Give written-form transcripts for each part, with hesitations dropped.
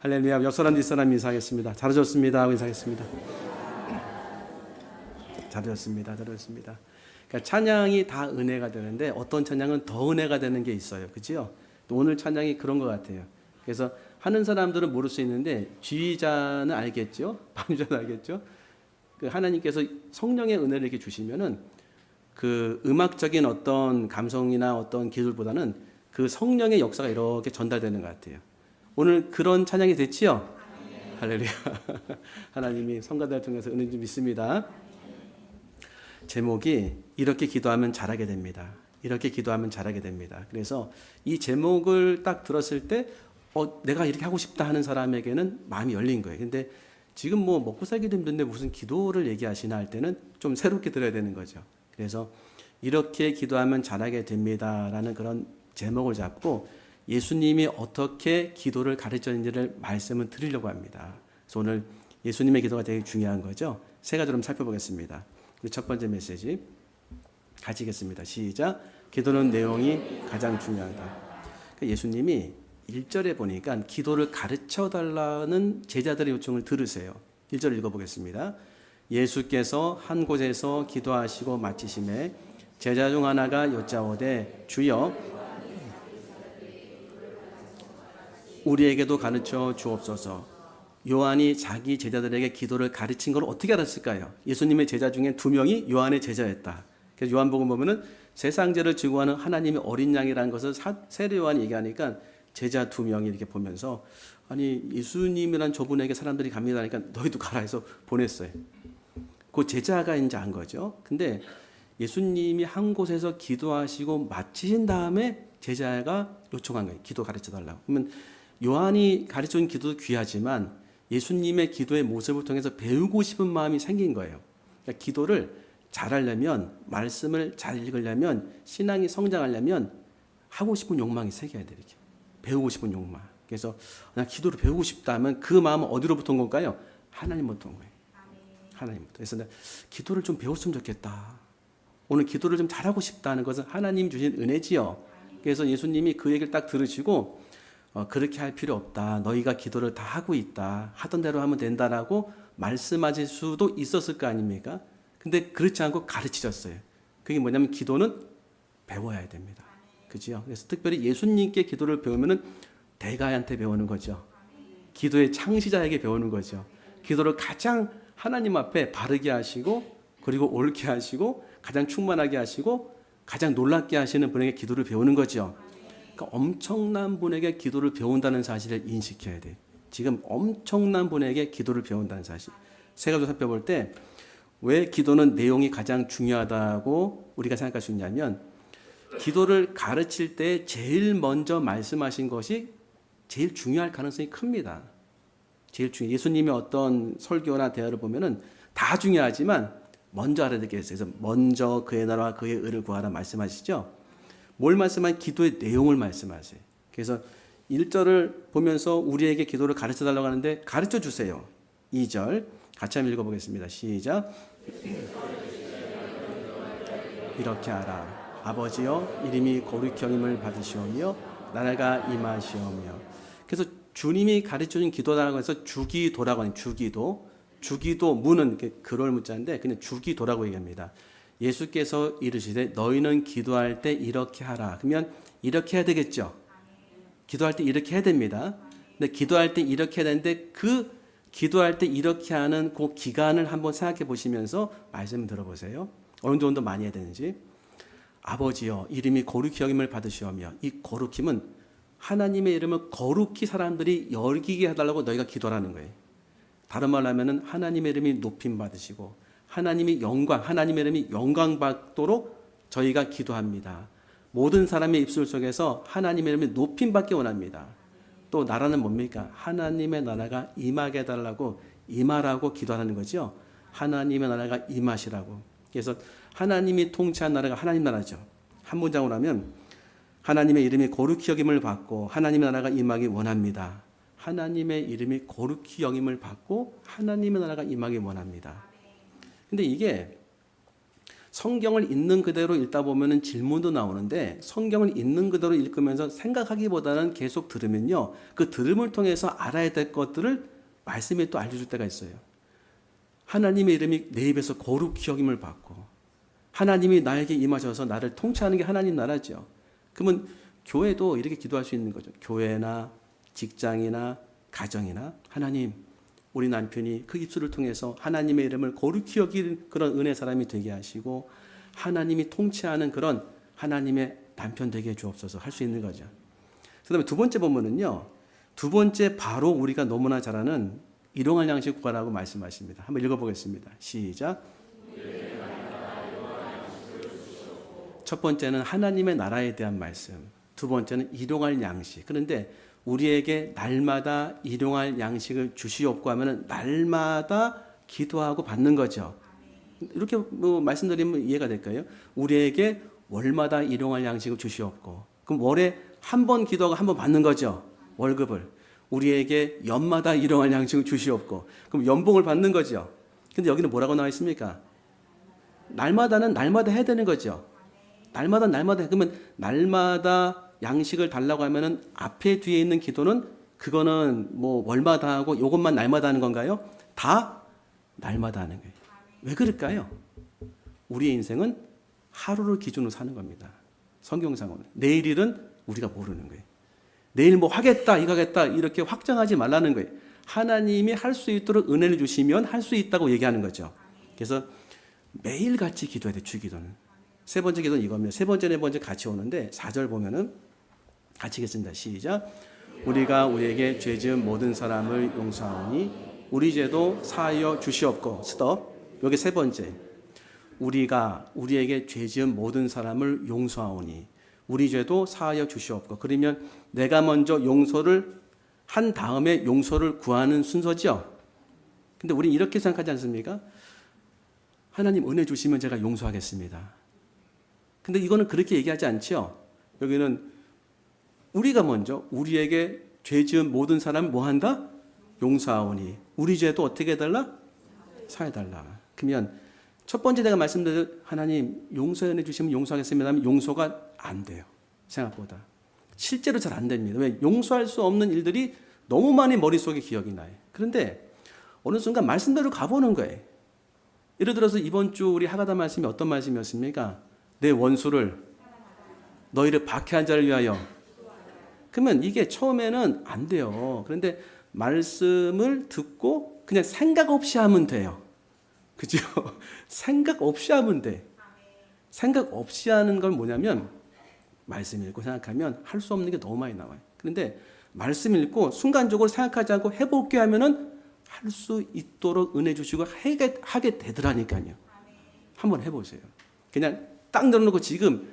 할렐루야. 옆 사람 뒷사람 인사하겠습니다. 잘하셨습니다 하고 인사하겠습니다. 잘하셨습니다. 잘하셨습니다. 그러니까 찬양이 다 은혜가 되는데 어떤 찬양은 더 은혜가 되는 게 있어요. 그렇죠? 오늘 찬양이 그런 것 같아요. 그래서 하는 사람들은 모를 수 있는데 지휘자는 알겠죠? 방주자는 알겠죠? 그 하나님께서 성령의 은혜를 이렇게 주시면은 그 음악적인 어떤 감성이나 어떤 기술보다는 그 성령의 역사가 이렇게 전달되는 것 같아요. 오늘 그런 찬양이 됐지요? 할렐루야. 하나님이 성가대를 통해서 은혜 좀 믿습니다. 제목이 이렇게 기도하면 잘하게 됩니다. 이렇게 기도하면 잘하게 됩니다. 그래서 이 제목을 딱 들었을 때 내가 이렇게 하고 싶다 하는 사람에게는 마음이 열린 거예요. 근데 지금 뭐 먹고 살기도 힘든데 무슨 기도를 얘기하시나 할 때는 좀 새롭게 들어야 되는 거죠. 그래서 이렇게 기도하면 잘하게 됩니다라는 그런 제목을 잡고 예수님이 어떻게 기도를 가르쳤는지를 말씀을 드리려고 합니다. 그래서 오늘 예수님의 기도가 되게 중요한 거죠. 세 가지로 살펴보겠습니다. 우리 첫 번째 메시지 같이 읽겠습니다. 시작. 기도는 내용이 가장 중요하다. 예수님이 1절에 보니까 기도를 가르쳐달라는 제자들의 요청을 들으세요. 1절 읽어보겠습니다. 예수께서 한 곳에서 기도하시고 마치심에 제자 중 하나가 여짜오되 주여 우리에게도 가르쳐 주옵소서. 요한이 자기 제자들에게 기도를 가르친 걸 어떻게 알았을까요? 예수님의 제자 중에 2명이 요한의 제자였다. 그래서 요한복음 보면은 세상 죄를 지고 하는 하나님의 어린 양이라는 것을 세례 요한이 얘기하니까 제자 2명이 이렇게 보면서 아니 예수님이란 저분에게 사람들이 갑니다 하니까 너희도 가라 해서 보냈어요. 그 제자가 이제 한 거죠. 근데 예수님이 한 곳에서 기도하시고 마치신 다음에 제자가 요청한 거예요. 기도 가르쳐 달라고. 그러면 요한이 가르쳐준 기도도 귀하지만 예수님의 기도의 모습을 통해서 배우고 싶은 마음이 생긴 거예요. 그러니까 기도를 잘하려면, 말씀을 잘 읽으려면, 신앙이 성장하려면 하고 싶은 욕망이 생겨야 돼요. 이렇게. 배우고 싶은 욕망. 그래서 나 기도를 배우고 싶다 하면 그 마음은 어디로부터 온 걸까요? 하나님부터 온 거예요. 하나님부터. 그래서 내가 기도를 좀 배웠으면 좋겠다. 오늘 기도를 좀 잘하고 싶다는 것은 하나님 주신 은혜지요. 그래서 예수님이 그 얘기를 딱 들으시고 그렇게 할 필요 없다. 너희가 기도를 다 하고 있다. 하던 대로 하면 된다라고 말씀하실 수도 있었을 거 아닙니까? 근데 그렇지 않고 가르치셨어요. 그게 뭐냐면 기도는 배워야 됩니다. 그죠? 그래서 특별히 예수님께 기도를 배우면은 대가한테 배우는 거죠. 기도의 창시자에게 배우는 거죠. 기도를 가장 하나님 앞에 바르게 하시고 그리고 옳게 하시고 가장 충만하게 하시고 가장 놀랍게 하시는 분에게 기도를 배우는 거죠. 그러니까 엄청난 분에게 기도를 배운다는 사실을 인식해야 돼요. 지금 엄청난 분에게 기도를 배운다는 사실. 세 가지 살펴볼 때 왜 기도는 내용이 가장 중요하다고 우리가 생각할 수 있냐면 기도를 가르칠 때 제일 먼저 말씀하신 것이 제일 중요할 가능성이 큽니다. 제일 중요해요. 예수님의 어떤 설교나 대화를 보면은 다 중요하지만 먼저 알아야 될 게 있어요. 그래서 먼저 그의 나라와 그의 의를 구하라 말씀하시죠. 뭘 말씀하면 기도의 내용을 말씀하세요. 그래서 1절을 보면서 우리에게 기도를 가르쳐 달라고 하는데 가르쳐 주세요. 2절 같이 한번 읽어보겠습니다. 시작. 이렇게 하라. 아버지여 이름이 거룩히 여김을 받으시오며 나라가 임하시오며. 그래서 주님이 가르쳐준 기도라고 해서 주기도라고 하는 주기도 무는 그럴 문자인데 그냥 주기도라고 얘기합니다. 예수께서 이르시되 너희는 기도할 때 이렇게 하라. 그러면 이렇게 해야 되겠죠. 기도할 때 이렇게 해야 됩니다. 근데 기도할 때 이렇게 해야 되는데 그 기도할 때 이렇게 하는 그 기간을 한번 생각해 보시면서 말씀 들어보세요. 어느 정도 많이 해야 되는지. 아버지여 이름이 거룩히 여김을 받으시오며. 이 거룩힘은 하나님의 이름을 거룩히 사람들이 여기게 해달라고 너희가 기도하는 거예요. 다른 말로 하면은 하나님의 이름이 높임 받으시고 하나님의 이름이 영광 받도록 저희가 기도합니다. 모든 사람의 입술 속에서 하나님의 이름이 높임 받기 원합니다. 또 나라는 뭡니까? 하나님의 나라가 임하게 해달라고 임하라고 기도하는 거죠. 하나님의 나라가 임하시라고. 그래서 하나님이 통치한 나라가 하나님 나라죠. 한 문장으로 하면 하나님의 이름이 거룩히 여김을 받고 하나님의 나라가 임하기 원합니다. 하나님의 이름이 거룩히 여김을 받고 하나님의 나라가 임하기 원합니다. 근데 이게 성경을 있는 그대로 읽다 보면은 질문도 나오는데 성경을 있는 그대로 읽으면서 생각하기보다는 계속 들으면요. 그 들음을 통해서 알아야 될 것들을 말씀에 또 알려줄 때가 있어요. 하나님의 이름이 내 입에서 거룩히 여김을 받고 하나님이 나에게 임하셔서 나를 통치하는 게 하나님 나라죠. 그러면 교회도 이렇게 기도할 수 있는 거죠. 교회나 직장이나 가정이나 하나님 우리 남편이 그 입술을 통해서 하나님의 이름을 거룩히 여길 그런 은혜 사람이 되게 하시고 하나님이 통치하는 그런 하나님의 남편 되게 주옵소서 할 수 있는 거죠. 그 다음에 두 번째 보면은요. 두 번째 바로 우리가 너무나 잘 아는 일용할 양식 구하라고 말씀하십니다. 한번 읽어보겠습니다. 시작. 첫 번째는 하나님의 나라에 대한 말씀. 두 번째는 일용할 양식. 그런데 우리에게 날마다 일용할 양식을 주시옵고 하면은 날마다 기도하고 받는 거죠. 이렇게 뭐 말씀드리면 이해가 될까요? 우리에게 월마다 일용할 양식을 주시옵고, 그럼 월에 한 번 기도하고 한 번 받는 거죠. 월급을. 우리에게 연마다 일용할 양식을 주시옵고, 그럼 연봉을 받는 거죠. 근데 여기는 뭐라고 나와 있습니까? 날마다는 날마다 해야 되는 거죠. 날마다 그러면 날마다 양식을 달라고 하면은 앞에 뒤에 있는 기도는 그거는 뭐 월마다 하고 이것만 날마다 하는 건가요? 다 날마다 하는 거예요. 왜 그럴까요? 우리의 인생은 하루를 기준으로 사는 겁니다. 성경상으로는. 내일 일은 우리가 모르는 거예요. 내일 뭐 하겠다, 이거 하겠다 이렇게 확정하지 말라는 거예요. 하나님이 할 수 있도록 은혜를 주시면 할 수 있다고 얘기하는 거죠. 그래서 매일같이 기도해야 돼, 주기도는. 세 번째 기도는 이겁니다. 세 번째, 네 번째 같이 오는데 4절 보면은 같이 읽겠습니다. 시작. 우리가 우리에게 죄 지은 모든 사람을 용서하오니 우리 죄도 사하여 주시옵고. 스톱. 여기 세 번째. 우리가 우리에게 죄 지은 모든 사람을 용서하오니 우리 죄도 사하여 주시옵고. 그러면 내가 먼저 용서를 한 다음에 용서를 구하는 순서죠. 근데 우리 이렇게 생각하지 않습니까? 하나님 은혜 주시면 제가 용서하겠습니다. 근데 이거는 그렇게 얘기하지 않죠. 여기는 우리가 먼저 우리에게 죄 지은 모든 사람을 뭐 한다? 용서하오니 우리 죄도 어떻게 해달라? 사해달라. 그러면 첫 번째 내가 말씀드린 하나님 용서해 주시면 용서하겠습니다 하면 용서가 안 돼요. 생각보다. 실제로 잘 안 됩니다. 왜? 용서할 수 없는 일들이 너무 많이 머릿속에 기억이 나요. 그런데 어느 순간 말씀대로 가보는 거예요. 예를 들어서 이번 주 우리 하가다 말씀이 어떤 말씀이었습니까? 내 원수를 너희를 박해한 자를 위하여. 그러면 이게 처음에는 안 돼요. 그런데 말씀을 듣고 그냥 생각 없이 하면 돼요. 그죠? 생각 없이 하면 돼. 생각 없이 하는 건 뭐냐면 말씀 읽고 생각하면 할 수 없는 게 너무 많이 나와요. 그런데 말씀 읽고 순간적으로 생각하지 않고 해볼게 하면은 할 수 있도록 은혜 주시고 하게 되더라니까요. 한번 해보세요. 그냥 딱 내려놓고 지금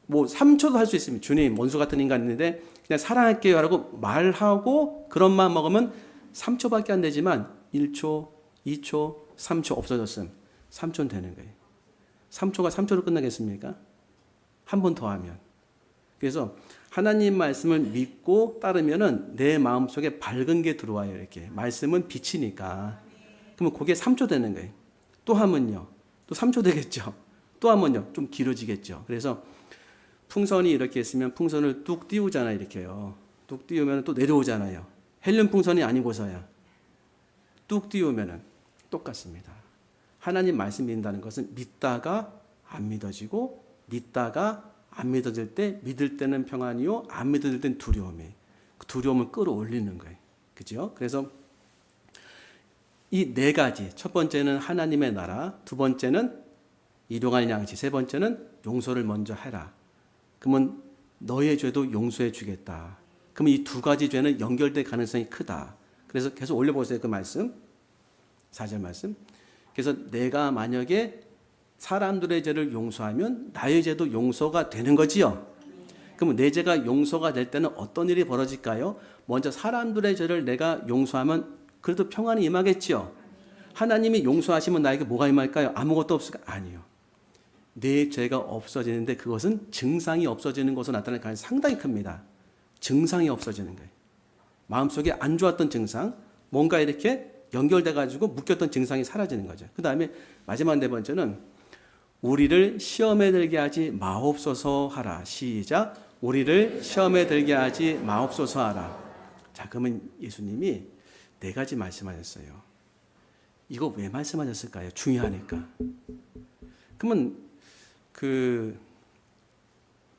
뭐 3초도 할 수 있습니다. 주님, 원수 같은 인간인데 그냥 사랑할게요 라고 말하고 그런 마음 먹으면 3초밖에 안 되지만 1초, 2초, 3초 없어졌음. 3초는 되는 거예요. 3초가 3초로 끝나겠습니까? 한 번 더 하면. 그래서 하나님 말씀을 믿고 따르면은 내 마음속에 밝은 게 들어와요. 이렇게. 말씀은 빛이니까. 그러면 그게 3초 되는 거예요. 또 하면요. 또 3초 되겠죠. 또 하면요. 좀 길어지겠죠. 그래서 풍선이 이렇게 있으면 풍선을 뚝 띄우잖아요. 이렇게요. 뚝 띄우면 또 내려오잖아요. 헬륨 풍선이 아니고서야. 뚝 띄우면 똑같습니다. 하나님 말씀 믿는다는 것은 믿다가 안 믿어지고 믿다가 안 믿어질 때 믿을 때는 평안이요 안 믿어질 때는 두려움이에요. 그 두려움을 끌어올리는 거예요. 그죠? 그래서 이 네 가지. 첫 번째는 하나님의 나라, 두 번째는 일용할 양식, 세 번째는 용서를 먼저 해라. 그러면 너의 죄도 용서해 주겠다. 그러면 이 두 가지 죄는 연결될 가능성이 크다. 그래서 계속 올려보세요. 그 말씀. 4절 말씀. 그래서 내가 만약에 사람들의 죄를 용서하면 나의 죄도 용서가 되는 거지요. 그러면 내 죄가 용서가 될 때는 어떤 일이 벌어질까요? 먼저 사람들의 죄를 내가 용서하면 그래도 평안이 임하겠지요. 하나님이 용서하시면 나에게 뭐가 임할까요? 아무것도 없을까? 아니요. 내 죄가 없어지는데 그것은 증상이 없어지는 것으로 나타날 가능성이 상당히 큽니다. 증상이 없어지는 거예요. 마음속에 안 좋았던 증상, 뭔가 이렇게 연결돼 가지고 묶였던 증상이 사라지는 거죠. 그 다음에 마지막 네 번째는 우리를 시험에 들게 하지 마옵소서 하라. 시작. 우리를 시험에 들게 하지 마옵소서 하라. 자, 그러면 예수님이 네 가지 말씀하셨어요. 이거 왜 말씀하셨을까요? 중요하니까. 그러면 그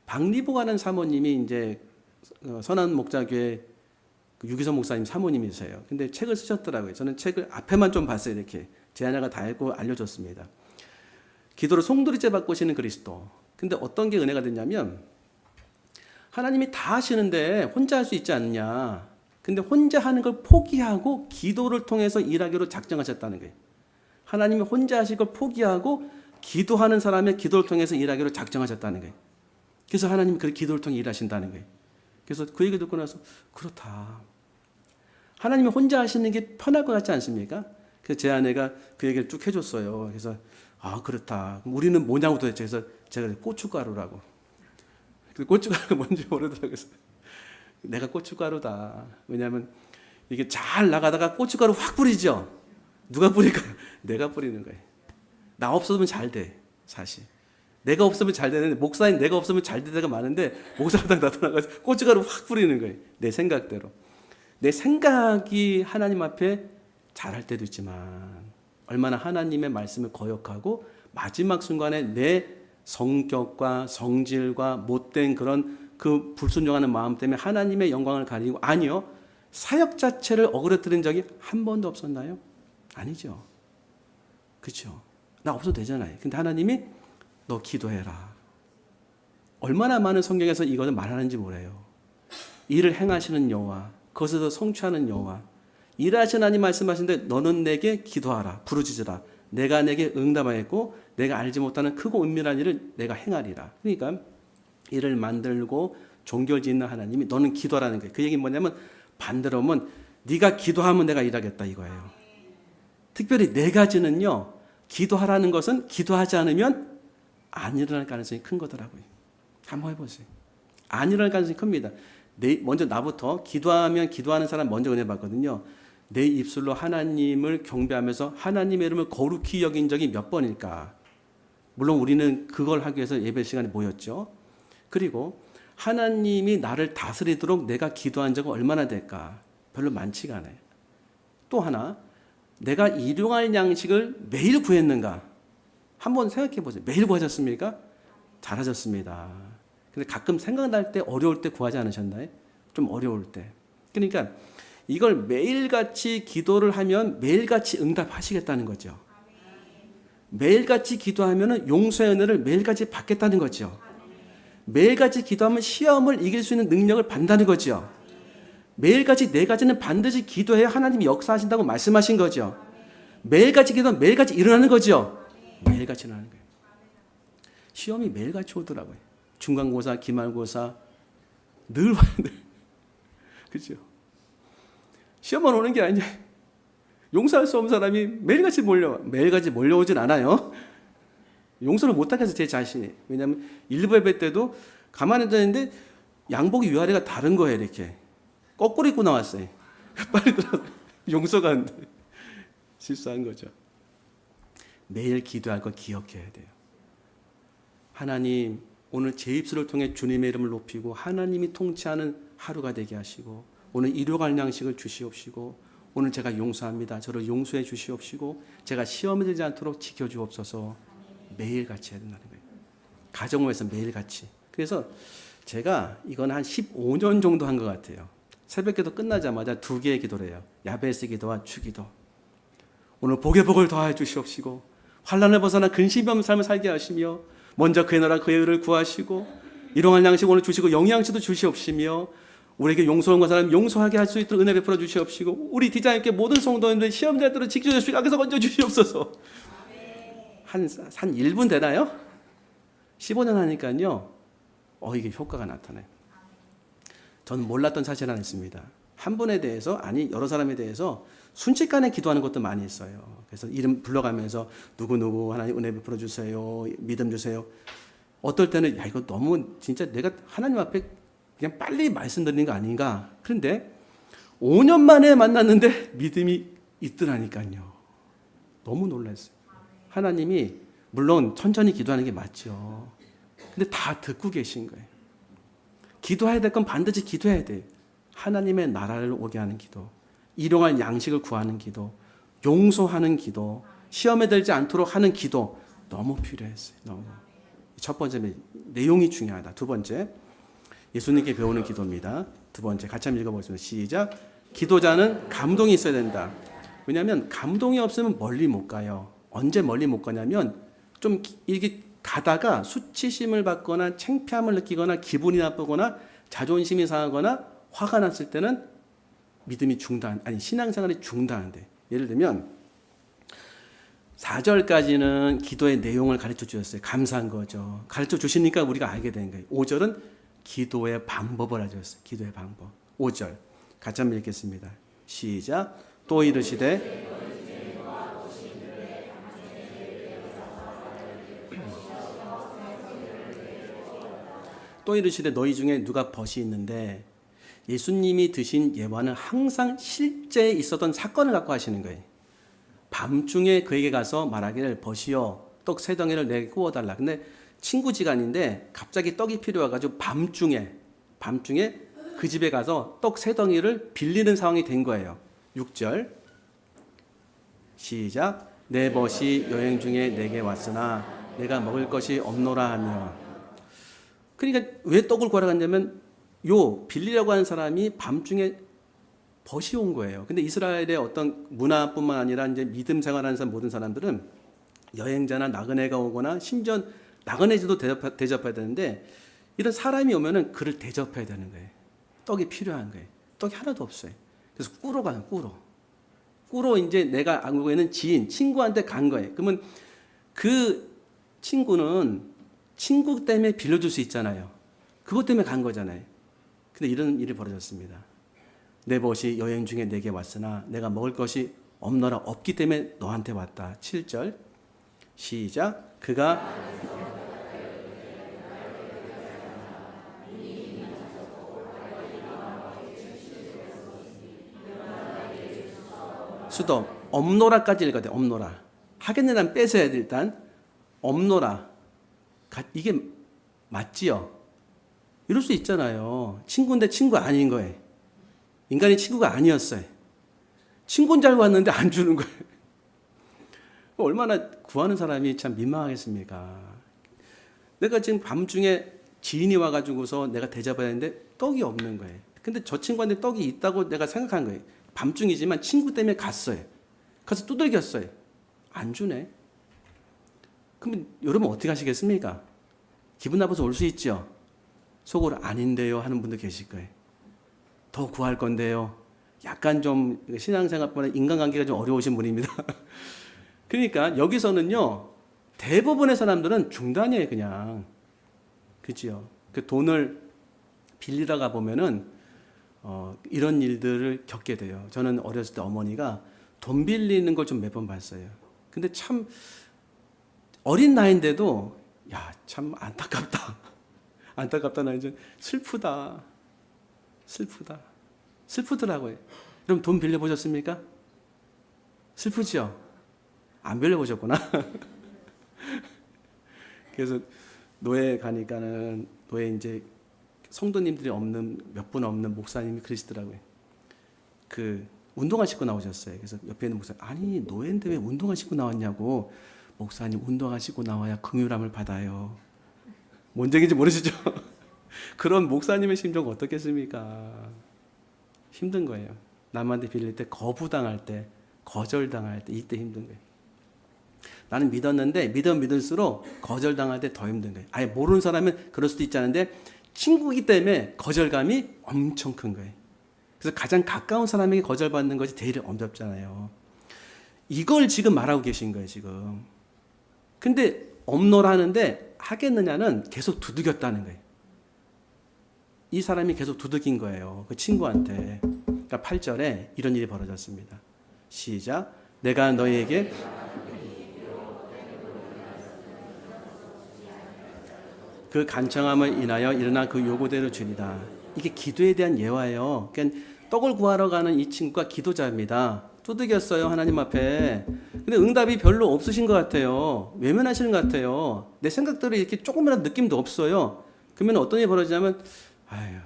박리보가는 사모님이 이제 선한 목자교회 유기선 목사님 사모님이세요. 근데 책을 쓰셨더라고요. 저는 책을 앞에만 좀 봤어요. 이렇게 제 하나가 다 읽고 알려줬습니다. 기도로 송두리째 바꾸시는 그리스도. 근데 어떤 게 은혜가 됐냐면 하나님이 다 하시는데 혼자 할 수 있지 않느냐. 근데 혼자 하는 걸 포기하고 기도를 통해서 일하기로 작정하셨다는 거예요. 하나님이 혼자 하실 걸 포기하고 기도하는 사람의 기도를 통해서 일하기로 작정하셨다는 거예요. 그래서 하나님이 그 기도를 통해 일하신다는 거예요. 그래서 그 얘기 듣고 나서 그렇다. 하나님이 혼자 하시는 게 편할 것 같지 않습니까? 그래서 제 아내가 그 얘기를 쭉 해줬어요. 그래서 아 그렇다. 우리는 뭐냐고 도대체. 그래서 제가 고춧가루라고. 고춧가루가 뭔지 모르더라고요. 그래서 내가 고춧가루다. 왜냐하면 이게 잘 나가다가 고춧가루 확 뿌리죠. 누가 뿌릴까요? 내가 뿌리는 거예요. 나 없으면 잘 돼. 사실. 내가 없으면 잘 되는데 목사님 내가 없으면 잘 될 때가 많은데 목사가 나타나가지고 고춧가루 확 뿌리는 거예요. 내 생각대로. 내 생각이 하나님 앞에 잘할 때도 있지만 얼마나 하나님의 말씀을 거역하고 마지막 순간에 내 성격과 성질과 못된 그런 그 불순종하는 마음 때문에 하나님의 영광을 가리고 아니요. 사역 자체를 어그러뜨린 적이 한 번도 없었나요? 아니죠. 그렇죠. 나 없어도 되잖아요. 근데 하나님이 너 기도해라. 얼마나 많은 성경에서 이것을 말하는지 모르요. 일을 행하시는 여호와, 그것에서 성취하는 여호와. 일하시는 하나님 말씀하시는데 너는 내게 기도하라. 부르짖으라. 내가 내게 응답하였고 내가 알지 못하는 크고 은밀한 일을 내가 행하리라. 그러니까 일을 만들고 종교를 짓는 하나님이 너는 기도하라는 거예요. 그 얘기는 뭐냐면 반대로 하면 네가 기도하면 내가 일하겠다 이거예요. 특별히 네 가지는요. 기도하라는 것은 기도하지 않으면 안 일어날 가능성이 큰 거더라고요. 한번 해보세요. 안 일어날 가능성이 큽니다. 먼저 나부터 기도하면 기도하는 사람 먼저 은혜 받거든요. 내 입술로 하나님을 경배하면서 하나님의 이름을 거룩히 여긴 적이 몇 번일까? 물론 우리는 그걸 하기 위해서 예배 시간에 모였죠. 그리고 하나님이 나를 다스리도록 내가 기도한 적은 얼마나 될까? 별로 많지가 않아요. 또 하나, 내가 일용할 양식을 매일 구했는가? 한번 생각해 보세요. 매일 구하셨습니까? 잘하셨습니다. 근데 가끔 생각날 때 어려울 때 구하지 않으셨나요? 좀 어려울 때. 그러니까 이걸 매일같이 기도를 하면 매일같이 응답하시겠다는 거죠. 매일같이 기도하면 용서의 은혜를 매일같이 받겠다는 거죠. 매일같이 기도하면 시험을 이길 수 있는 능력을 받는다는 거죠. 매일같이 네 가지는 반드시 기도해야 하나님이 역사하신다고 말씀하신 거죠. 매일같이 기도하면 매일같이 일어나는 거죠. 매일같이 일어나는 거예요. 시험이 매일같이 오더라고요. 중간고사, 기말고사 늘 와요. 그렇죠? 시험만 오는 게 아니냐. 용서할 수 없는 사람이 매일같이 몰려오진 않아요. 용서를 못하게 해서 제 자신이. 왜냐하면 일부 예배 때도 가만히 앉았는데 양복이 위아래가 다른 거예요. 이렇게 거꾸로 입고 나왔어요. 빨리 들어서 용서가 안 돼. 실수한 거죠. 매일 기도할 거 기억해야 돼요. 하나님 오늘 제 입술을 통해 주님의 이름을 높이고 하나님이 통치하는 하루가 되게 하시고 오늘 일용할 양식을 주시옵시고 오늘 제가 용서합니다. 저를 용서해 주시옵시고 제가 시험에 들지 않도록 지켜주옵소서. 매일같이 해야 된다는 거예요. 가정에서 매일같이. 그래서 제가 이건 한 15년 정도 한 것 같아요. 새벽기도 끝나자마자 2개의 기도를 해요. 야베스 기도와 주기도. 오늘 복의 복을 더하여 주시옵시고 환난을 벗어나 근심이 없는 삶을 살게 하시며 먼저 그의 나라 그의 의를 구하시고 일용할 양식 오늘 주시고 영양식도 주시옵시며 우리에게 용서한 것 사람 용서하게 할 수 있도록 은혜 베풀어 주시옵시고 우리 디자인께 모든 성도님들 시험자들을 지켜주시고 악에서 건져 주시옵소서. 한 1분 되나요? 15년 하니까요. 이게 효과가 나타나요. 저는 몰랐던 사실 하나 있습니다. 한 분에 대해서 아니 여러 사람에 대해서 순식간에 기도하는 것도 많이 있어요. 그래서 이름 불러가면서 누구누구 하나님 은혜 베풀어 주세요. 믿음 주세요. 어떨 때는 야 이거 너무 진짜 내가 하나님 앞에 그냥 빨리 말씀드리는 거 아닌가. 그런데 5년 만에 만났는데 믿음이 있더라니까요. 너무 놀랐어요. 하나님이 물론 천천히 기도하는 게 맞죠. 근데 다 듣고 계신 거예요. 기도해야 될 건 반드시 기도해야 돼요. 하나님의 나라를 오게 하는 기도, 일용할 양식을 구하는 기도, 용서하는 기도, 시험에 들지 않도록 하는 기도 너무 필요했어요. 너무. 첫 번째 내용이 중요하다. 두 번째 예수님께 배우는 기도입니다. 두 번째 같이 한번 읽어보겠습니다. 시작. 기도자는 감동이 있어야 된다. 왜냐하면 감동이 없으면 멀리 못 가요. 언제 멀리 못 가냐면 좀 이렇게 가다가 수치심을 받거나 창피함을 느끼거나 기분이 나쁘거나 자존심이 상하거나 화가 났을 때는 믿음이 신앙생활이 중단돼. 예를 들면 4절까지는 기도의 내용을 가르쳐 주셨어요. 감사한 거죠. 가르쳐 주시니까 우리가 알게 된 거예요. 5절은 기도의 방법을 알려줬어요. 기도의 방법. 5절 같이 한번 읽겠습니다. 시작. 또 이르시되 너희 중에 누가 벗이 있는데, 예수님이 드신 예화는 항상 실제 있었던 사건을 갖고 하시는 거예요. 밤중에 그에게 가서 말하기를 벗이여 떡 세 덩이를 내게 구워달라. 근데 친구지간인데 갑자기 떡이 필요해가지고 밤중에 그 집에 가서 떡 세 덩이를 빌리는 상황이 된 거예요. 6절 시작. 내 벗이 여행 중에 내게 왔으나 내가 먹을 것이 없노라 하며. 그러니까 왜 떡을 구하러 갔냐면 요 빌리려고 하는 사람이 밤중에 벗이 온 거예요. 근데 이스라엘의 어떤 문화뿐만 아니라 이제 믿음 생활하는 사람 모든 사람들은 여행자나 나그네가 오거나 심지어 나그네지도 대접해야 되는데 이런 사람이 오면은 그를 대접해야 되는 거예요. 떡이 필요한 거예요. 떡이 하나도 없어요. 그래서 꾸러 가요. 꾸러 이제 내가 알고 있는 지인, 친구한테 간 거예요. 그러면 그 친구는 친구 때문에 빌려줄 수 있잖아요. 그것 때문에 간 거잖아요. 근데 이런 일이 벌어졌습니다. 내 벗이 여행 중에 내게 왔으나 내가 먹을 것이 없노라. 없기 때문에 너한테 왔다. 7절 시작. 그가 수도 없노라까지 읽어야 돼. 없노라. 하겠느냐면 뺏어야 돼. 일단 없노라. 이게 맞지요? 이럴 수 있잖아요. 친구인데 친구 아닌 거예요. 인간이 친구가 아니었어요. 친구인 줄 알고 왔는데 안 주는 거예요. 얼마나 구하는 사람이 참 민망하겠습니까? 내가 지금 밤중에 지인이 와가지고서 내가 대접해야 하는데 떡이 없는 거예요. 근데 저 친구한테 떡이 있다고 내가 생각한 거예요. 밤중이지만 친구 때문에 갔어요. 가서 두들겼어요. 안 주네. 그러면 여러분 어떻게 하시겠습니까? 기분 나빠서 올 수 있죠. 속으로 아닌데요 하는 분도 계실 거예요. 더 구할 건데요. 약간 좀 신앙생활보다 인간관계가 좀 어려우신 분입니다. 그러니까 여기서는요, 대부분의 사람들은 중단이에요, 그냥. 그죠? 그 돈을 빌리다 가 보면은 이런 일들을 겪게 돼요. 저는 어렸을 때 어머니가 돈 빌리는 걸 좀 몇 번 봤어요. 근데 참 어린 나이인데도 야, 참 안타깝다. 안타깝다는 이제 슬프더라고요. 그럼 돈 빌려보셨습니까? 슬프죠? 안 빌려보셨구나. 그래서 노예 가니까는 노예 이제 성도님들이 몇 분 없는 목사님이 그러시더라고요. 그 운동화 신고 나오셨어요. 그래서 옆에 있는 목사님, 아니 노예인데 왜 운동화 신고 나왔냐고. 목사님 운동화 신고 나와야 긍휼함을 받아요. 뭔 얘기인지 모르시죠? 그런 목사님의 심정은 어떻겠습니까? 힘든 거예요. 남한테 빌릴 때 거부당할 때, 거절당할 때, 이때 힘든 거예요. 나는 믿었는데 믿을수록 거절당할 때 더 힘든 거예요. 아예 모르는 사람은 그럴 수도 있지 않은데 친구이기 때문에 거절감이 엄청 큰 거예요. 그래서 가장 가까운 사람에게 거절받는 것이 제일 어렵잖아요. 이걸 지금 말하고 계신 거예요, 지금. 근데 없노라 하는데 하겠느냐는 계속 두들겼다는 거예요. 이 사람이 계속 두들긴 거예요. 그 친구한테. 그러니까 8절에 이런 일이 벌어졌습니다. 시작. 내가 너희에게 그 간청함을 인하여 일어나 그 요구대로 주리다. 이게 기도에 대한 예화예요. 그러니까 떡을 구하러 가는 이 친구가 기도자입니다. 두들겼어요, 하나님 앞에. 근데 응답이 별로 없으신 것 같아요. 외면하시는 것 같아요. 내 생각대로 이렇게 조금이라도 느낌도 없어요. 그러면 어떤 일이 벌어지냐면, 아유,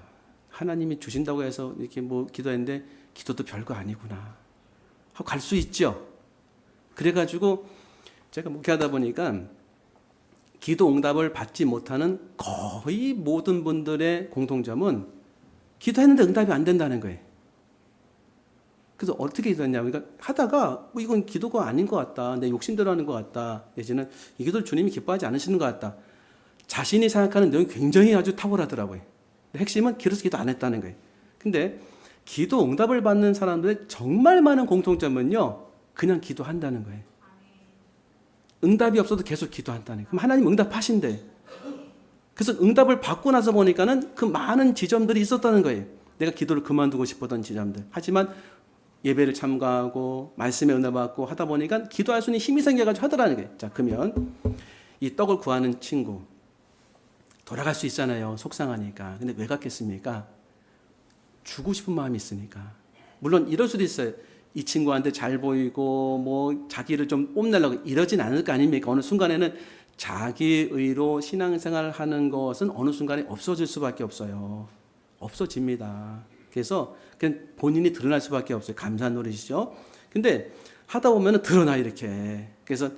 하나님이 주신다고 해서 이렇게 뭐 기도했는데 기도도 별거 아니구나 하고 갈 수 있죠. 그래가지고 제가 목회하다 보니까 기도 응답을 받지 못하는 거의 모든 분들의 공통점은 기도했는데 응답이 안 된다는 거예요. 그래서 어떻게 기도했냐, 그러니까 하다가 뭐 이건 기도가 아닌 것 같다, 내 욕심대로 하는 것 같다, 내지는 이 기도를 주님이 기뻐하지 않으시는 것 같다, 자신이 생각하는 내용이 굉장히 아주 탁월하더라고요. 핵심은 그래서 기도 안 했다는 거예요. 근데 기도 응답을 받는 사람들의 정말 많은 공통점은요, 그냥 기도한다는 거예요. 응답이 없어도 계속 기도한다는 거예요. 그럼 하나님 응답하신대. 그래서 응답을 받고 나서 보니까는 그 많은 지점들이 있었다는 거예요. 내가 기도를 그만두고 싶었던 지점들. 하지만 예배를 참가하고 말씀에 은혜 받고 하다 보니까 기도할 수 있는 힘이 생겨가지고 하더라는 거예요. 자, 그러면 이 떡을 구하는 친구 돌아갈 수 있잖아요. 속상하니까. 근데 왜 갔겠습니까? 주고 싶은 마음이 있으니까. 물론 이럴 수도 있어요. 이 친구한테 잘 보이고 뭐 자기를 좀 뽐내려고 이러진 않을 거 아닙니까? 어느 순간에는 자기 의로 신앙생활을 하는 것은 어느 순간에 없어질 수밖에 없어요. 없어집니다. 그래서 그냥 본인이 드러날 수밖에 없어요. 감사한 노릇이죠. 근데 하다 보면 드러나 이렇게. 그래서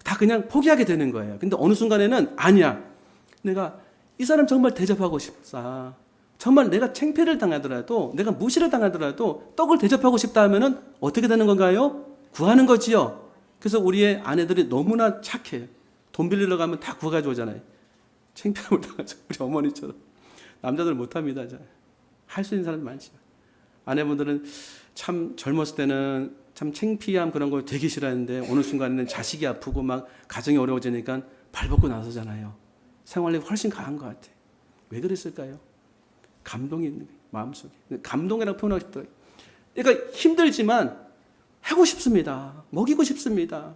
다 그냥 포기하게 되는 거예요. 근데 어느 순간에는 아니야. 내가 이 사람 정말 대접하고 싶다. 정말 내가 창피를 당하더라도, 내가 무시를 당하더라도 떡을 대접하고 싶다 하면은 어떻게 되는 건가요? 구하는 거지요. 그래서 우리의 아내들이 너무나 착해요. 돈 빌리러 가면 다 구해가지고 오잖아요. 창피함을 당하죠. 우리 어머니처럼. 남자들 못합니다. 할 수 있는 사람 많지만. 아내분들은 참 젊었을 때는 참 창피함 그런 걸 되게 싫어했는데 어느 순간에는 자식이 아프고 막 가정이 어려워지니까 발벗고 나서잖아요. 생활력이 훨씬 강한 것 같아요. 왜 그랬을까요? 감동이 있는 거예요. 마음속에. 감동이라고 표현하고 싶더라고요. 그러니까 힘들지만 하고 싶습니다. 먹이고 싶습니다.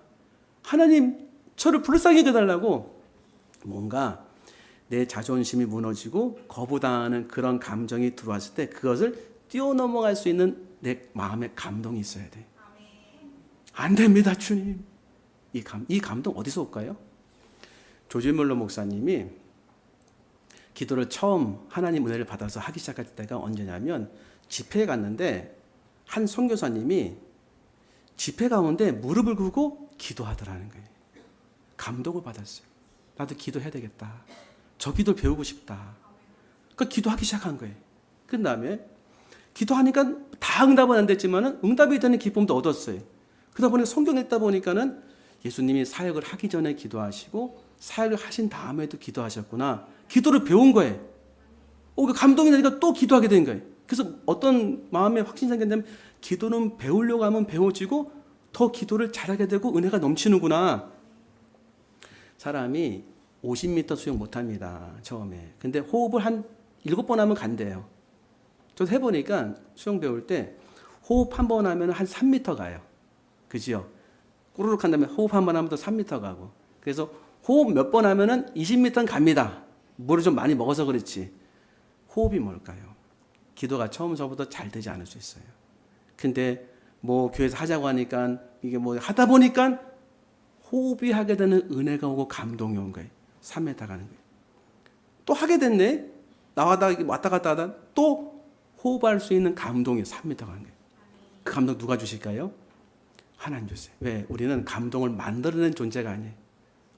하나님 저를 불쌍히 여겨달라고 뭔가 내 자존심이 무너지고 거부당하는 그런 감정이 들어왔을 때 그것을 뛰어넘어갈 수 있는 내 마음의 감동이 있어야 돼. 안 됩니다, 주님. 이 감동 어디서 올까요? 조지 뮬러 목사님이 기도를 처음 하나님 은혜를 받아서 하기 시작할 때가 언제냐면 집회에 갔는데 한 선교사님이 집회 가운데 무릎을 꿇고 기도하더라는 거예요. 감동을 받았어요. 나도 기도해야 되겠다. 저 기도를 배우고 싶다. 그러니까 기도하기 시작한 거예요. 그 다음에 기도하니까 다 응답은 안 됐지만 응답이 되는 기쁨도 얻었어요. 그러다 보니 성경 읽다 보니까는 예수님이 사역을 하기 전에 기도하시고 사역을 하신 다음에도 기도하셨구나. 기도를 배운 거예요. 감동이 나니까 또 기도하게 된 거예요. 그래서 어떤 마음에 확신이 생겼냐면 기도는 배우려고 하면 배워지고 더 기도를 잘하게 되고 은혜가 넘치는구나. 사람이 50m 수영 못합니다. 처음에. 근데 호흡을 한 7번 하면 간대요. 저도 해보니까 수영 배울 때 호흡 한 번 하면 한 3m 가요. 그지요? 꾸르륵 한 다음에 호흡 한 번 하면 또 3m 가고. 그래서 호흡 몇 번 하면은 20m는 갑니다. 물을 좀 많이 먹어서 그렇지. 호흡이 뭘까요? 기도가 처음서부터 잘 되지 않을 수 있어요. 근데 뭐 교회에서 하자고 하니까 이게 뭐 하다 보니까 호흡이 하게 되는 은혜가 오고 감동이 온 거예요. 3m 가는 거예요. 또 하게 됐네. 나와다 왔다 갔다 하다 또 호흡할 수 있는 감동이 3m 가는 거예요. 그 감동 누가 주실까요? 하나님 주세요. 왜? 우리는 감동을 만들어낸 존재가 아니에요.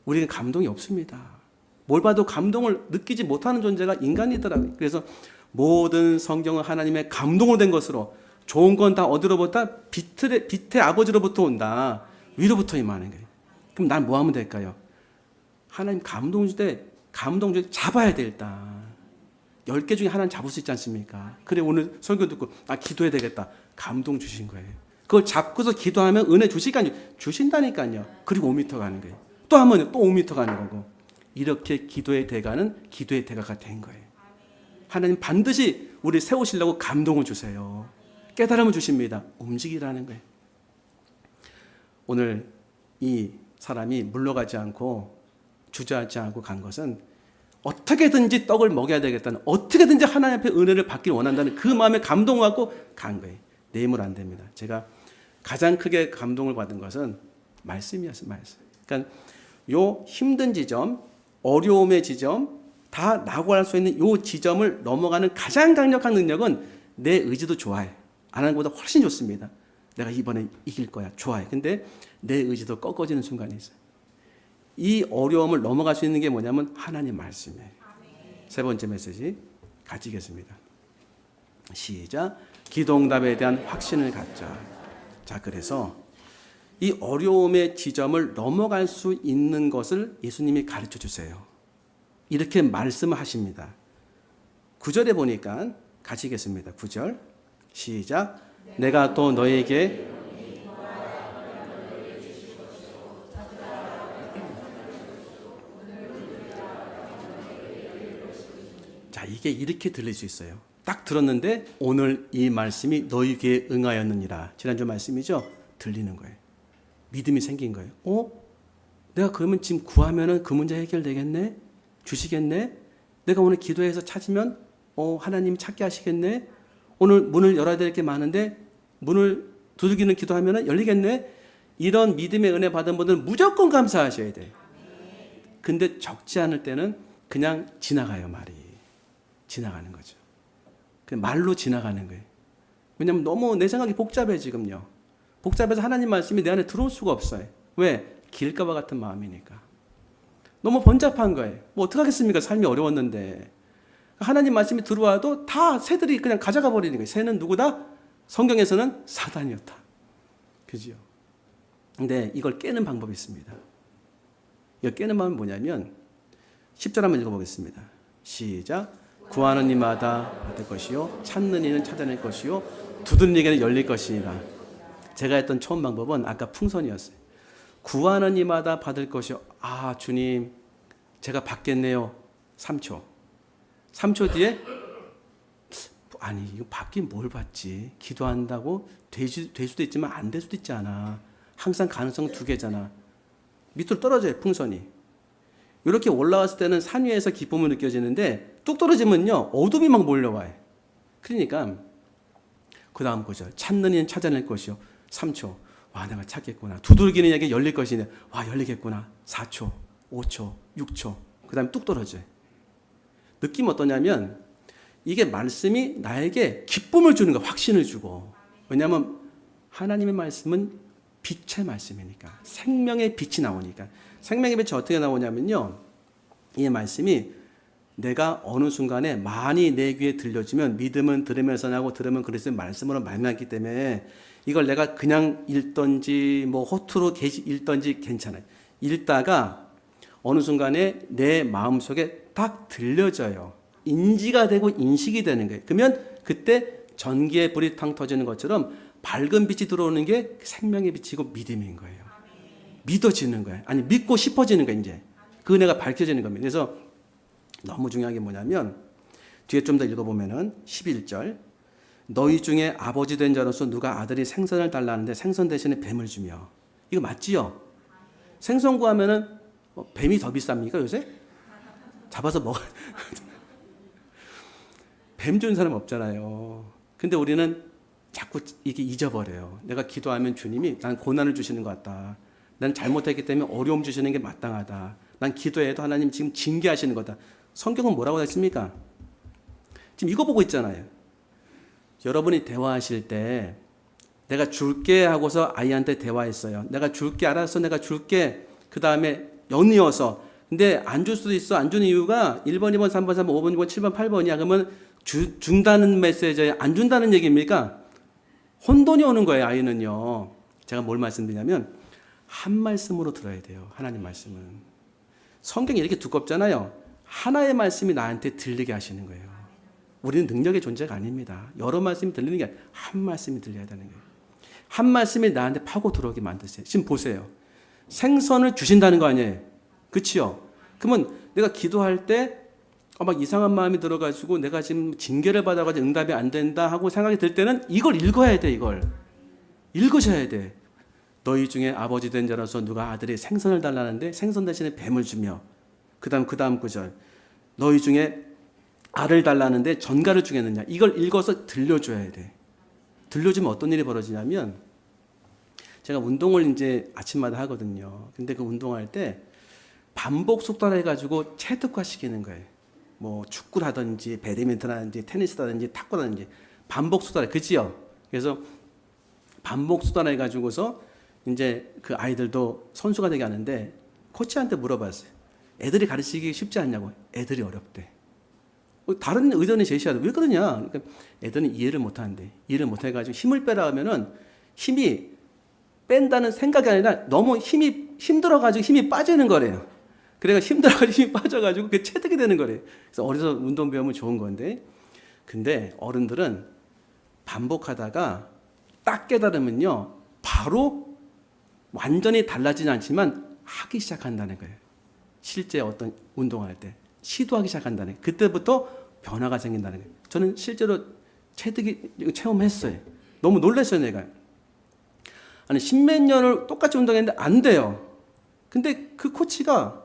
우리는 감동이 없습니다. 뭘 봐도 감동을 느끼지 못하는 존재가 인간이더라고요. 그래서 모든 성경은 하나님의 감동으로 된 것으로 좋은 건 다 어디로부터? 빛의 아버지로부터 온다. 위로부터 임하는 거예요. 그럼 난 뭐 하면 될까요? 하나님 감동 주되 감동 주되 잡아야 돼 일단. 10개 중에 하나는 잡을 수 있지 않습니까? 그래 오늘 설교 듣고 기도해야 되겠다. 감동 주신 거예요. 그걸 잡고서 기도하면 은혜 주신다니까요. 그리고 5m 가는 거예요. 또 하면 또 5m 가는 거고. 이렇게 기도의 대가는 기도의 대가가 된 거예요. 하나님 반드시 우리 세우시려고 감동을 주세요. 깨달음을 주십니다. 움직이라는 거예요. 오늘 이 사람이 물러가지 않고 주저하지 않고 간 것은 어떻게든지 떡을 먹여야 되겠다는, 어떻게든지 하나님 앞에 은혜를 받기를 원한다는 그 마음에 감동을 갖고 간 거예요. 내 힘으로 안 됩니다. 제가 가장 크게 감동을 받은 것은 말씀이었어요. 말씀. 그러니까 요 힘든 지점, 어려움의 지점, 다 낙오할 수 있는 요 지점을 넘어가는 가장 강력한 능력은 내 의지도 좋아해. 안 하는 것보다 훨씬 좋습니다. 내가 이번에 이길 거야. 좋아해. 근데 내 의지도 꺾어지는 순간이 있어요. 이 어려움을 넘어갈 수 있는 게 뭐냐면 하나님 말씀이에요. 세 번째 메시지 가지겠습니다. 시작. 기도응답에 대한 확신을 갖자. 자, 그래서 이 어려움의 지점을 넘어갈 수 있는 것을 예수님이 가르쳐 주세요. 이렇게 말씀하십니다. 9절에 보니까 가시겠습니다. 9절 시작. 내가 또 너에게 자, 이게 이렇게 들릴 수 있어요. 딱 들었는데 오늘 이 말씀이 너희 귀에 응하였느니라. 지난주 말씀이죠. 들리는 거예요. 믿음이 생긴 거예요. 내가 그러면 지금 구하면은 그 문제 해결되겠네? 주시겠네? 내가 오늘 기도해서 찾으면 하나님 찾게 하시겠네? 오늘 문을 열어야 될 게 많은데 문을 두들기는 기도하면 열리겠네? 이런 믿음의 은혜 받은 분들은 무조건 감사하셔야 돼. 근데 적지 않을 때는 그냥 지나가요. 말이 지나가는 거죠. 그냥 말로 지나가는 거예요. 왜냐하면 너무 내 생각이 복잡해. 지금요 복잡해서 하나님 말씀이 내 안에 들어올 수가 없어요. 왜? 길가와 같은 마음이니까. 너무 번잡한 거예요. 뭐 어떡하겠습니까? 삶이 어려웠는데. 하나님 말씀이 들어와도 다 새들이 그냥 가져가 버리는 거예요. 새는 누구다? 성경에서는 사단이었다. 그죠? 근데 이걸 깨는 방법이 있습니다. 이걸 깨는 방법은 뭐냐면 10절 한번 읽어보겠습니다. 시작. 구하는 이마다 받을 것이요 찾는 이는 찾아낼 것이요 두드리는 이에게는 열릴 것이니라. 제가 했던 처음 방법은 아까 풍선이었어요. 구하는 이마다 받을 것이요. 아, 주님 제가 받겠네요. 3초. 3초 뒤에 아니 이거 받긴 뭘 받지? 기도한다고 될 수도 있지만 안 될 수도 있지 않아. 항상 가능성 두 개잖아. 밑으로 떨어져요. 풍선이. 이렇게 올라왔을 때는 산 위에서 기쁨을 느껴지는데 뚝 떨어지면요 어둠이 막 몰려와요. 그러니까 그 다음 구절. 찾는 이는 찾아낼 것이요. 3초. 와, 내가 찾겠구나. 두들기는 이에게 열릴 것이네. 와, 열리겠구나. 4초, 5초, 6초. 그 다음에 뚝 떨어져요. 느낌 어떠냐면 이게 말씀이 나에게 기쁨을 주는 거야. 확신을 주고. 왜냐하면 하나님의 말씀은 빛의 말씀이니까. 생명의 빛이 나오니까. 생명의 빛이 어떻게 나오냐면요. 이 말씀이 내가 어느 순간에 많이 내 귀에 들려주면 믿음은 들으면서 나고 들으면 그리스도의 말씀으로 말미암기 때문에 이걸 내가 그냥 읽던지 뭐 허투루 읽던지 괜찮아요. 읽다가 어느 순간에 내 마음속에 딱 들려져요. 인지가 되고 인식이 되는 거예요. 그러면 그때 전기의 불이 탕 터지는 것처럼 밝은 빛이 들어오는 게 생명의 빛이고 믿음인 거예요. 믿어지는 거예요. 아니 믿고 싶어지는 거예요. 이제 그 은혜가 밝혀지는 겁니다. 그래서 너무 중요한 게 뭐냐면 뒤에 좀 더 읽어보면은 11절 너희 중에 아버지 된 자로서 누가 아들이 생선을 달라는데 생선 대신에 뱀을 주며. 이거 맞지요? 생선 구하면은 뱀이 더 비쌉니까 요새? 잡아서 먹어. 뱀 주는 사람 없잖아요. 근데 우리는 자꾸 이게 잊어버려요. 내가 기도하면 주님이 난 고난을 주시는 것 같다. 난 잘못했기 때문에 어려움 주시는 게 마땅하다. 난 기도해도 하나님 지금 징계하시는 거다. 성경은 뭐라고 했습니까? 지금 이거 보고 있잖아요. 여러분이 대화하실 때 내가 줄게 하고서 아이한테 대화했어요. 내가 줄게 알았어. 내가 줄게. 그 다음에 연이어서 근데 안 줄 수도 있어. 안 주는 이유가 1번, 2번, 3번, 4번, 5번, 6번, 7번, 8번이야. 그러면 준다는 메시지에 안 준다는 얘기입니까? 혼돈이 오는 거예요. 아이는요. 제가 뭘 말씀드리냐면 한 말씀으로 들어야 돼요. 하나님 말씀은. 성경이 이렇게 두껍잖아요. 하나의 말씀이 나한테 들리게 하시는 거예요. 우리는 능력의 존재가 아닙니다. 여러 말씀이 들리는 게 아니라 한 말씀이 들려야 되는 거예요. 한 말씀이 나한테 파고 들어오게 만드세요. 지금 보세요. 생선을 주신다는 거 아니에요. 그치요? 그러면 내가 기도할 때 막 이상한 마음이 들어가지고 내가 지금 징계를 받아가지고 응답이 안 된다 하고 생각이 들 때는 이걸 읽어야 돼. 이걸 읽으셔야 돼. 너희 중에 아버지 된 자로서 누가 아들이 생선을 달라는데 생선 대신에 뱀을 주며. 그 다음 구절. 너희 중에 알을 달라는데 전갈을 주겠느냐. 이걸 읽어서 들려줘야 돼. 들려주면 어떤 일이 벌어지냐면 제가 운동을 이제 아침마다 하거든요. 근데 그 운동할 때 반복 속도를 해가지고 체득화 시키는 거예요. 뭐 축구를 하든지 배드민턴 하든지 테니스라든지 탁구라든지 반복 속도를 그지요. 그래서 반복 속도를 해가지고서 이제 그 아이들도 선수가 되게 하는데 코치한테 물어봤어요. 애들이 가르치기 쉽지 않냐고. 애들이 어렵대. 다른 의견이 제시하는데 왜 그러냐? 그러니까 애들은 이해를 못하는데 이해를 못해가지고 힘을 빼라 하면은 힘이 뺀다는 생각이 아니라 너무 힘이 힘들어가지고 힘이 빠지는 거래요. 그래가 힘들어가지고 힘이 빠져가지고 그게 체득이 되는 거래요. 그래서 어려서 운동 배우면 좋은 건데, 근데 어른들은 반복하다가 딱 깨달으면요 바로 완전히 달라지지 않지만 하기 시작한다는 거예요. 실제 어떤 운동할 때 시도하기 시작한다는 거예요. 그때부터 변화가 생긴다는 거예요. 저는 실제로 체득이 체험했어요. 너무 놀랐어요 내가. 아니 십몇 년을 똑같이 운동했는데 안 돼요. 근데 그 코치가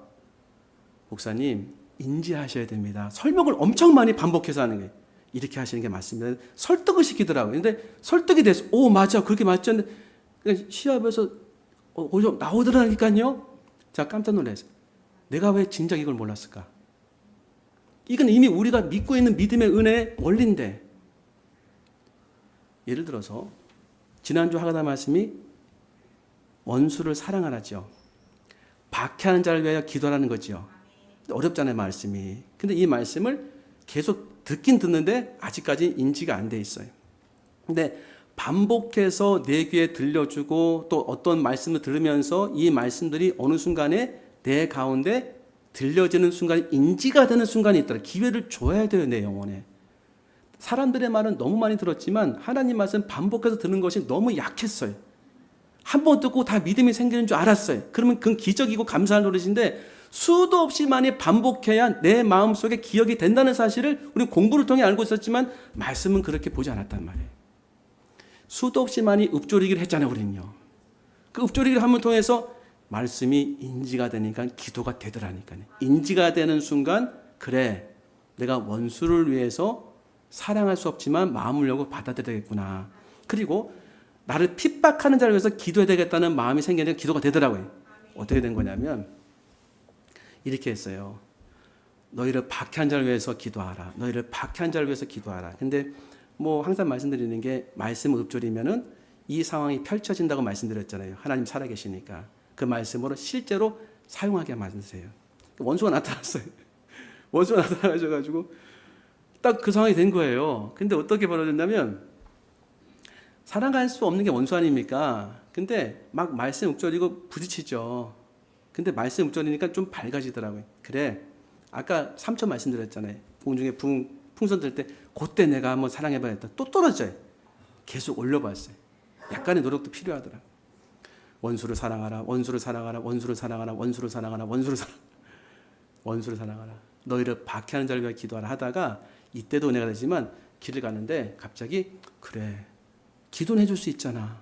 목사님 인지하셔야 됩니다. 설명을 엄청 많이 반복해서 하는 거예요. 이렇게 하시는 게 맞습니다. 설득을 시키더라고요. 근데 설득이 돼서 오 맞아 그렇게 맞죠. 시합에서 어디서 나오더라니까요. 제가 깜짝 놀랐어요. 내가 왜 진작 이걸 몰랐을까? 이건 이미 우리가 믿고 있는 믿음의 은혜의 원리인데. 예를 들어서 지난주 하가다 말씀이 원수를 사랑하라죠. 박해하는 자를 위하여 기도하라는 거죠. 어렵잖아요 말씀이. 근데 이 말씀을 계속 듣긴 듣는데 아직까지 인지가 안 돼 있어요. 근데 반복해서 내 귀에 들려주고 또 어떤 말씀을 들으면서 이 말씀들이 어느 순간에 내 가운데 들려지는 순간에 인지가 되는 순간이 있더라. 기회를 줘야 돼요 내 영혼에. 사람들의 말은 너무 많이 들었지만 하나님 말씀 반복해서 듣는 것이 너무 약했어요. 한 번 듣고 다 믿음이 생기는 줄 알았어요. 그러면 그건 기적이고 감사할 노릇인데 수도 없이 많이 반복해야 내 마음속에 기억이 된다는 사실을 우리는 공부를 통해 알고 있었지만 말씀은 그렇게 보지 않았단 말이에요. 수도 없이 많이 읊조리기를 했잖아요 우리는요. 그 읊조리기를 한번 통해서 말씀이 인지가 되니까 기도가 되더라니까요. 인지가 되는 순간 그래 내가 원수를 위해서 사랑할 수 없지만 마음을 열고 받아들여야겠구나. 그리고 나를 핍박하는 자를 위해서 기도해야 되겠다는 마음이 생기니까 기도가 되더라고요. 어떻게 된 거냐면 이렇게 했어요. 너희를 박해한 자를 위해서 기도하라. 너희를 박해한 자를 위해서 기도하라. 근데 뭐 항상 말씀드리는 게 말씀을 읊조리면은 이 상황이 펼쳐진다고 말씀드렸잖아요. 하나님 살아계시니까. 그 말씀으로 실제로 사용하게 말씀드세요. 원수가 나타났어요. 원수가 나타나셔가지고 딱 그 상황이 된 거예요. 근데 어떻게 벌어졌냐면 사랑할 수 없는 게 원수 아닙니까? 근데 막 말씀 읊조리고 부딪히죠. 근데 말씀 읊조리니까 좀 밝아지더라고요. 그래 아까 3초 말씀드렸잖아요. 공중에 풍선 들 때 그때 내가 한번 사랑해봐야겠다. 또 떨어져요. 계속 올려봤어요. 약간의 노력도 필요하더라. 원수를 사랑하라. 원수를 사랑하라. 원수를 사랑하라. 원수를 사랑하라. 원수를 사랑. 원수를 사랑하라. 너희를 박해하는 자를 위하여 기도하라 하다가 이때도 은혜가 되지만 길을 가는데 갑자기 그래 기도는 해줄 수 있잖아.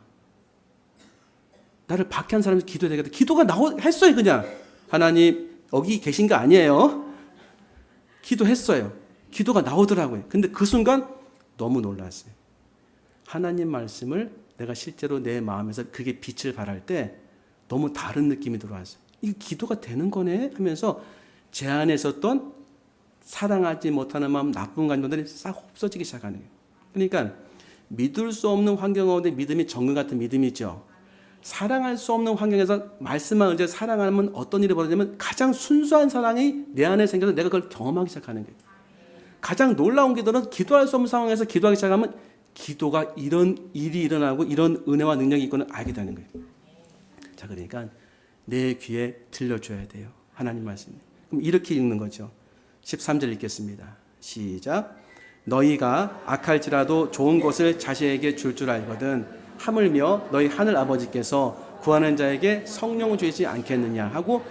나를 박해한 사람이 기도해야 되겠다. 기도가 했어요 그냥. 하나님 여기 계신 거 아니에요. 기도했어요. 기도가 나오더라고요. 근데 그 순간 너무 놀랐어요. 하나님 말씀을 내가 실제로 내 마음에서 그게 빛을 발할 때 너무 다른 느낌이 들어왔어요. 이게 기도가 되는 거네 하면서 제 안에 있었던 사랑하지 못하는 마음, 나쁜 감정들이 싹 없어지기 시작하는 거예요. 그러니까 믿을 수 없는 환경 가운데 믿음이 정글 같은 믿음이죠. 사랑할 수 없는 환경에서 말씀만 의지해 사랑하면 어떤 일이 벌어지냐면 가장 순수한 사랑이 내 안에 생겨서 내가 그걸 경험하기 시작하는 거예요. 가장 놀라운 기도는 기도할 수 없는 상황에서 기도하기 시작하면 기도가 이런 일이 일어나고 이런 은혜와 능력이 있고는 알게 되는 거예요. 자, 그러니까 내 귀에 들려줘야 돼요. 하나님 말씀. 그럼 이렇게 읽는 거죠. 13절 읽겠습니다. 시작. 너희가 악할지라도 좋은 것을 자식에게 줄 알거든 하물며 너희 하늘 아버지께서 구하는 자에게 성령을 주시지 않겠느냐 하고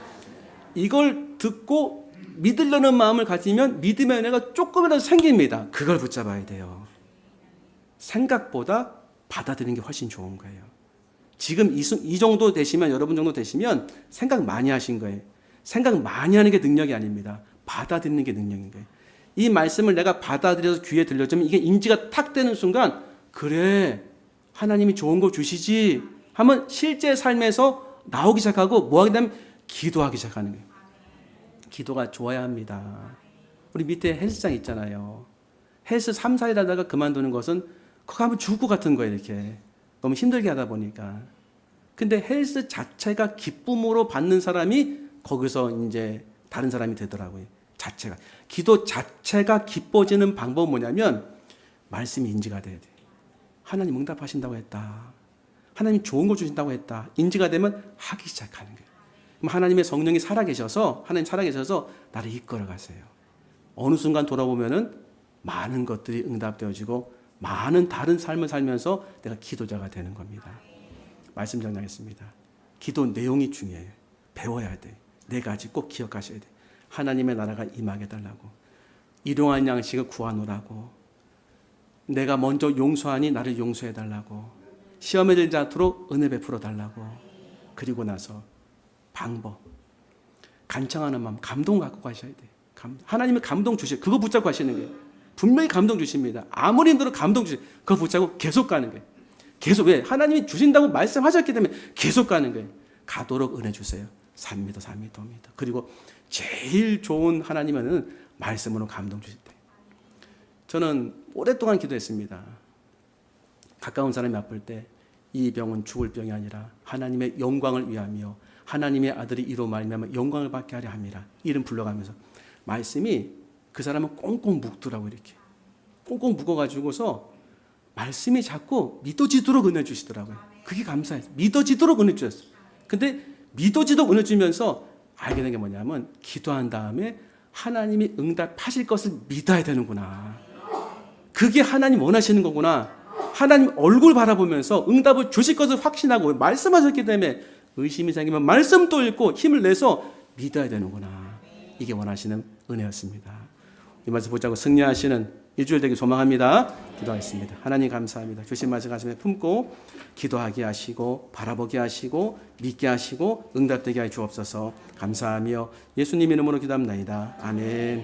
이걸 듣고 믿으려는 마음을 가지면 믿음의 은혜가 조금이라도 생깁니다. 그걸 붙잡아야 돼요. 생각보다 받아들이는 게 훨씬 좋은 거예요. 지금 이 정도 되시면 여러분 정도 되시면 생각 많이 하신 거예요. 생각 많이 하는 게 능력이 아닙니다. 받아들이는 게 능력인 거예요. 이 말씀을 내가 받아들여서 귀에 들려주면 이게 인지가 탁 되는 순간 그래 하나님이 좋은 거 주시지 하면 실제 삶에서 나오기 시작하고 뭐 하게 되면 기도하기 시작하는 거예요. 기도가 좋아야 합니다. 우리 밑에 헬스장 있잖아요. 헬스 3, 4일 하다가 그만두는 것은 거기 가면 죽을 것 같은 거예요. 이렇게 너무 힘들게 하다 보니까. 근데 헬스 자체가 기쁨으로 받는 사람이 거기서 이제 다른 사람이 되더라고요. 자체가. 기도 자체가 기뻐지는 방법은 뭐냐면 말씀이 인지가 돼야 돼. 하나님 응답하신다고 했다. 하나님 좋은 거 주신다고 했다. 인지가 되면 하기 시작하는 거예요. 그럼 하나님의 성령이 살아계셔서 하나님 살아계셔서 나를 이끌어 가세요. 어느 순간 돌아보면은 많은 것들이 응답되어지고 많은 다른 삶을 살면서 내가 기도자가 되는 겁니다. 말씀 정리하겠습니다. 기도 내용이 중요해요. 배워야 돼. 네 가지 꼭 기억하셔야 돼. 하나님의 나라가 임하게 달라고. 일용할 양식을 구하노라고. 내가 먼저 용서하니 나를 용서해 달라고. 시험에 들지 않도록 은혜 베풀어 달라고. 그리고 나서 방법. 간청하는 마음, 감동 갖고 가셔야 돼. 하나님의 감동 주셔. 그거 붙잡고 가시는 거예요. 분명히 감동 주십니다. 아무리 힘들어도 감동 주세요. 그거 붙잡고 계속 가는 거예요. 계속. 왜? 하나님이 주신다고 말씀하셨기 때문에 계속 가는 거예요. 가도록 은혜 주세요. 3m, 4m입니다. 그리고 제일 좋은 하나님은 말씀으로 감동 주실 때. 저는 오랫동안 기도했습니다. 가까운 사람이 아플 때 이 병은 죽을 병이 아니라 하나님의 영광을 위하며 하나님의 아들이 이로 말미암아 영광을 받게 하려 함이라. 이름 불러가면서 말씀이 그 사람은 꽁꽁 묶더라고. 이렇게 꽁꽁 묶어가지고서 말씀이 자꾸 믿어지도록 은혜 주시더라고요. 그게 감사해요. 믿어지도록 은혜 주셨어요. 근데 믿어지도록 은혜 주면서 알게 된 게 뭐냐면 기도한 다음에 하나님이 응답하실 것을 믿어야 되는구나. 그게 하나님 원하시는 거구나. 하나님 얼굴 바라보면서 응답을 주실 것을 확신하고 말씀하셨기 때문에 의심이 생기면 말씀 또 읽고 힘을 내서 믿어야 되는구나. 이게 원하시는 은혜였습니다. 이 말씀 붙잡고 승리하시는 일주일 되기 소망합니다. 기도하겠습니다. 하나님 감사합니다. 주신 말씀 가슴에 품고 기도하게 하시고 바라보게 하시고 믿게 하시고 응답되게 하여 주옵소서. 감사하며 예수님 이름으로 기도합나이다. 아멘.